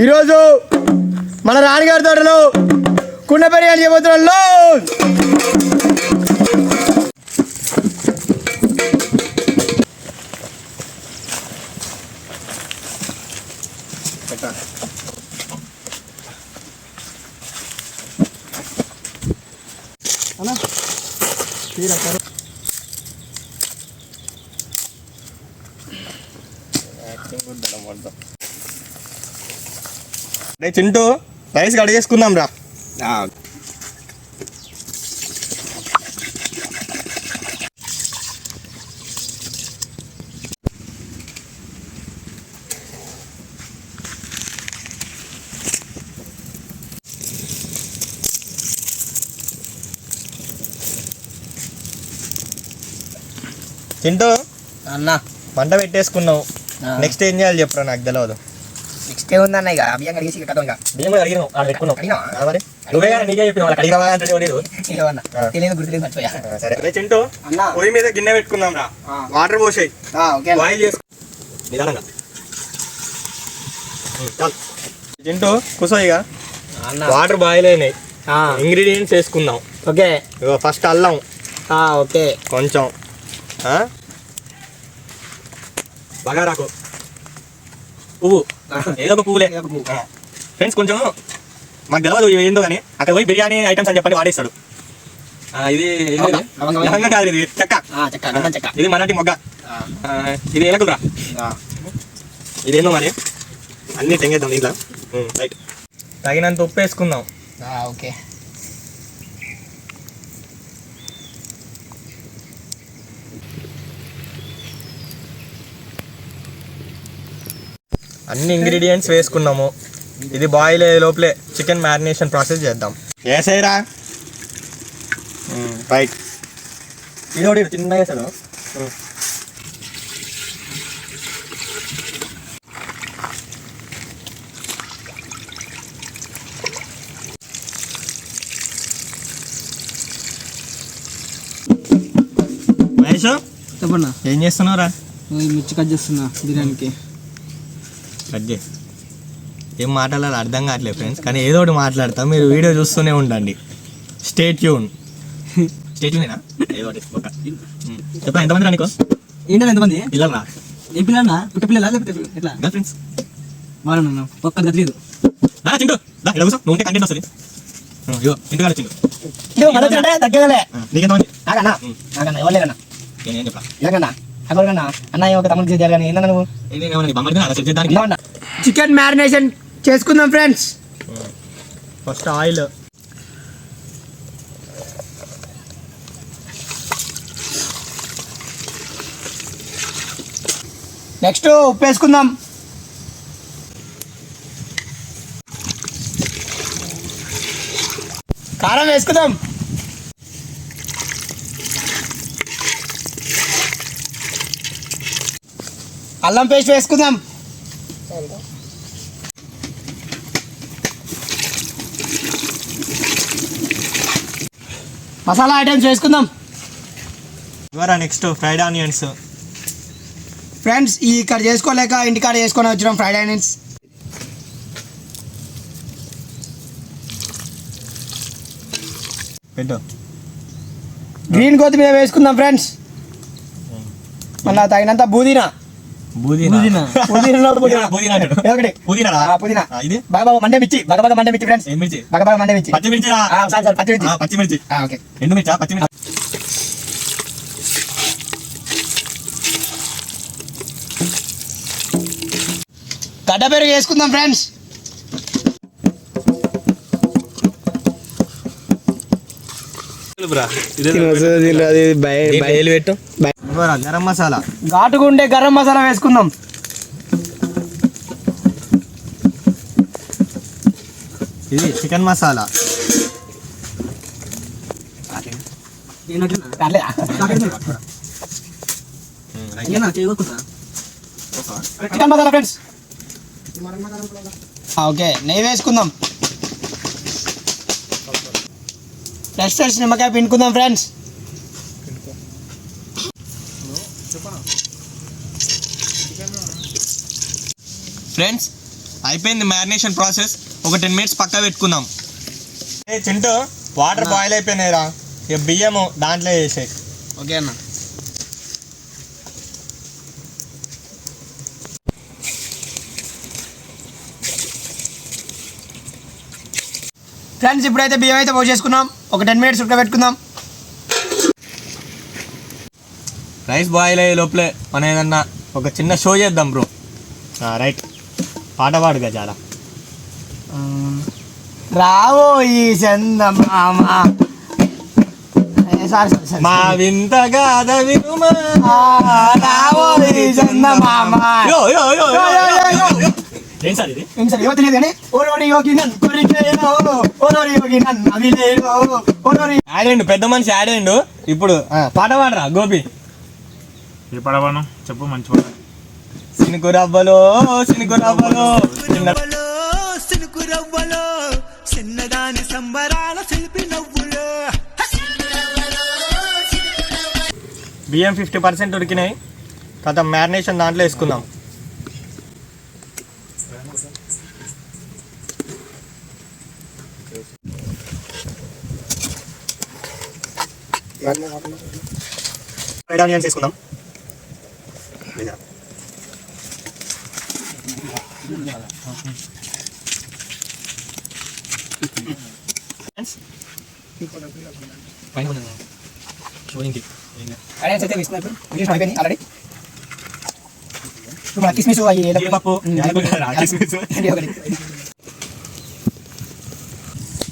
ఈరోజు మన రాణిగారి తోటలో కుండ బిర్యానీ చేయబోతున్నాం. చింటూ రైస్ కడిగేసుకుందాం రా. చింటూ అన్న మంట పెట్టేసుకున్నావు, నెక్స్ట్ ఏం చేయాలి చెప్పరా, నాకు తెలియదు. నెక్స్ట్ ఏముందన్న ఇక బియ్యం కడిగేసి ఇక కథం. గుర్తులేదు మర్చిపోయా. సరే చింటూ పొయ్యి మీద గిన్నె పెట్టుకుందాం రా, వాటర్ పోసాయి, బాయిల్ చేసుకో నిదానంగా. చింటూ కూసో, ఇక వాటర్ బాయిల్ అయినాయి, ఇంగ్రీడియంట్స్ వేసుకుందాం. ఓకే ఫస్ట్ అల్లం, ఓకే కొంచెం బగారాకు పువ్వు, ఏదో ఒక పువ్వులే ఫ్రెండ్స్. కొంచెం మాకు తెలియదు ఏందో కానీ అక్కడ పోయి బిర్యానీ ఐటమ్స్ అని చెప్పని వాడేస్తాడు. ఇది లవంగం కాదు, ఇది చెక్క, ఇది మరాఠీ మొగ్గ, ఇది ఏలకురా, ఇదేందో మరి అన్నీ తెంగేద్దాం దీంట్లో. రైట్, తగినంత ఉప్పు వేసుకుందాం. ఓకే అన్ని ఇంగ్రీడియంట్స్ వేసుకున్నాము. ఇది బాయిల్ అయ్యే లోపలే చికెన్ మ్యారినేషన్ ప్రాసెస్ చేద్దాం. వేసేరా, రైట్. ఇది ఒకటి చిన్నగా వేసాడు. మహేష్ చెప్పన్నా, ఏం చేస్తున్నావురా? మిర్చి కట్ చేస్తున్నా బిర్యానీకి. కట్ చేయి. ఏం మాట్లాడాలో అర్థం కావట్లేదు ఫ్రెండ్స్, కానీ ఏదో ఒకటి మాట్లాడతాం, మీరు వీడియో చూస్తూనే ఉండండి. Stay tune. స్టే ట్యూనేనా? ఏదో ఒకటి చెప్పా. ఎంతమంది రా నీకు? ఏంటన్నా ఎంతమంది పిల్లలు రా? ఏం పిల్లన్నా? పుట్ట పిల్లలా లేకపోతే ఎట్లా? గర్ల్ ఫ్రెండ్స్ వాళ్ళన్నా ఒక్క గట్లేదు. చింటూ ఇలా కూర్చో, నువ్వు ఉంటే కంటెంట్ వస్తుంది. ఇంటికి చింటూ తగ్గలే నీకెంతమంది? ఎవరులేరన్నా ఏం చెప్పా ఇలాగన్నా అక్కడికన్నా అన్న ఒక తమ్ముడు చేయాలి కానీ ఏందన్నా నువ్వు? చికెన్ మ్యారినేషన్ చేసుకుందాం ఫ్రెండ్స్. ఫస్ట్ ఆయిల్, నెక్స్ట్ ఉప్పు వేసుకుందాం. కారం వేసుకుందాం. అల్లం పేస్ట్ వేసుకుందాం. మసాలా ఐటమ్స్ వేసుకుందాం. ఇవరా నెక్స్ట్ ఫ్రైడ్ ఆనియన్స్. ఫ్రెండ్స్ ఈ ఇక్కడ చేసుకోలేక ఇంటికాడ చేసుకొని వచ్చినాం ఫ్రైడ్ ఆనియన్స్. పెట్టు. గ్రీన్ కొత్తిమీర వేసుకుందాం ఫ్రెండ్స్. మళ్ళీ తగినంత పుదీనా. బాగా మండే మిర్చి, బాగా మండే మిర్చి ఫ్రెండ్స్, బాగా మండే మిర్చి, పచ్చిమిర్చి, ఎండుమిర్చా, పచ్చిమిర్చి. గడ్డ పెరుగు వేసుకుందాం ఫ్రెండ్స్. గరం మసాలా, ఘాటుగుండే గరం మసాలా వేసుకుందాం. ఇది chicken masala, chicken masala friends. Okay నెయ్యి వేసుకుందాం. ఫ్రెష్ నిమ్మకాయ పిండుకుందాం ఫ్రెండ్స్. ఫ్రెండ్స్ అయిపోయింది మ్యారినేషన్ ప్రాసెస్. ఒక 10 minutes పక్క పెట్టుకుందాం. చింటూ వాటర్ బాయిల్ అయిపోయినాయిరా, ఇక బియ్యము దాంట్లో వేసాయి. ఓకే అన్న. ఫ్రెండ్స్ ఇప్పుడైతే బియ్యం అయితే పోసేసుకున్నాం. ఒక 10 minutes ఉడకబెట్టుకుందాం. రైస్ బాయిల్ అయ్యే లోపలే మనం ఏదన్నా ఒక చిన్న షో చేద్దాం బ్రో. రైట్, పాట పాడుగా చాలా. రావో ఈ చందమామ మా వింత గాథ వినుమా, రావో ఈ చందమామ. ఏం సార్ ఇది? ఏం సార్ ఏమో తెలియదు కానీ ఓరోడి యోగి నన్ను కొరికేనో, ఓరోడి యోగి నన్ను అవిలేనో, ఓరోడి ఆడండు పెద్ద మనిషి ఆడండు. ఇప్పుడు పాట పాడరా గోపి. ఏ పడవాను చెప్పు, మంచి పాట. సినుకు రవ్వలో సినుకు రవ్వలో సినుకు రవ్వలో చిన్నదాని సంబరాల శిల్పి నవ్వులో. బియ్యం 50% ఉడికినాయి. తర్వాత మ్యారినేషన్ దాంట్లో వేసుకుందాం. ఫ్రైడ్ ఆనియన్స్ వేసుకుందాం. ఆల్రెడీ కిస్మిస్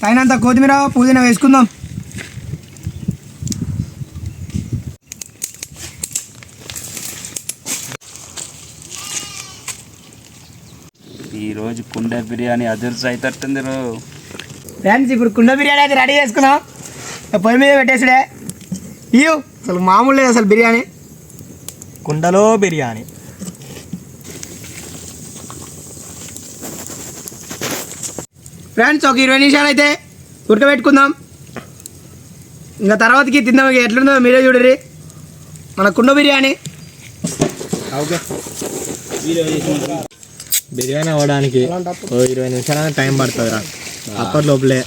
పైనంత కొత్తిమీర పుదీనా వేసుకుందాం. ఈరోజు కుండ బిర్యానీ అదుర్స్ అయితట్టుంది రో. ఫ్రెండ్స్ ఇప్పుడు కుండ బిర్యానీ అయితే రెడీ చేసుకుందాం. పొయ్యి మీద పెట్టేసుడే. ఇయ్యు అసలు మామూలు లేదు అసలు బిర్యానీ. కుండలో బిర్యానీ. ఫ్రెండ్స్ ఒక 20 నిమిషాలు అయితే ఉడకబెట్టుకుందాం. ఇంకా తర్వాతకి తిందాం. ఎట్లుందో మీరే చూడరి మన కుండ బిర్యానీ. ఓకే, బిర్యానీ అవ్వడానికి 20 నిమిషాల టైం పడుతుందిరా. అప్పటి లోపలే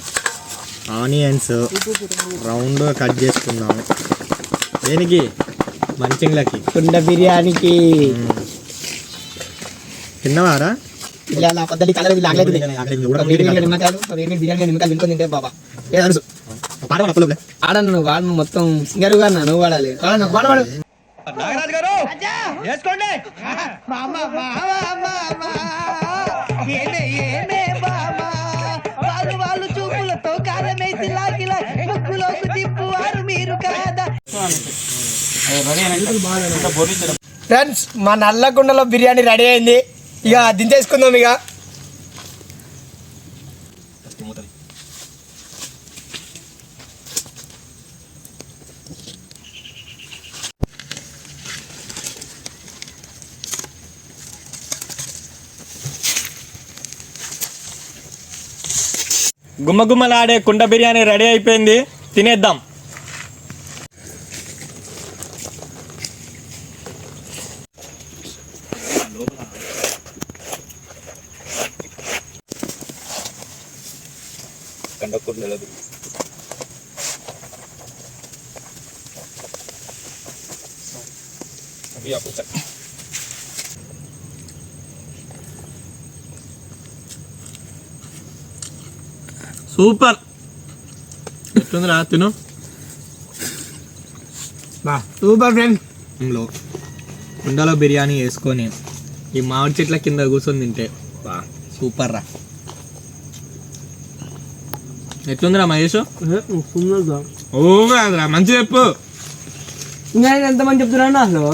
ఆనియన్స్ రౌండ్ కట్ చేసుకున్నాము. దేనికి? మంచింగ్లకి, కుండ బిర్యానీకి. తిన్నవారా? ఆడను వాడు మొత్తం సింగర్ గా నువ్వు వాడాలి. ఫ్రెండ్స్ మా నల్లకుండలో బిర్యానీ రెడీ అయింది. ఇక దించేసుకుందాం. ఇక గుమ్మగుమ్మలాడే కుండ బిర్యానీ రెడీ అయిపోయింది. తినేద్దాం. సూపర్. ఎట్లుందిరా? తిను. Super friend. కుండలో బిర్యానీ వేసుకొని ఈ మామిడి చెట్ల కింద కూర్చొని తింటే సూపర్ రా. ఎట్లుందిరా మహేష్? ఓ కాదురా, మంచి చెప్పు. ఎంతమంది చెప్తున్నా అసలు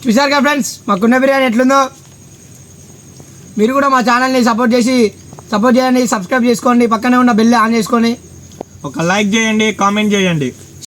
చూసారుగా ఫ్రెండ్స్ మా కుండ బిర్యానీ ఎట్లుందో. మీరు కూడా మా ఛానల్ని సపోర్ట్ చేయండి, సబ్స్క్రైబ్ చేసుకోండి, పక్కనే ఉన్న బెల్ ఆన్ చేసుకోండి, ఒక లైక్ చేయండి, కామెంట్ చేయండి.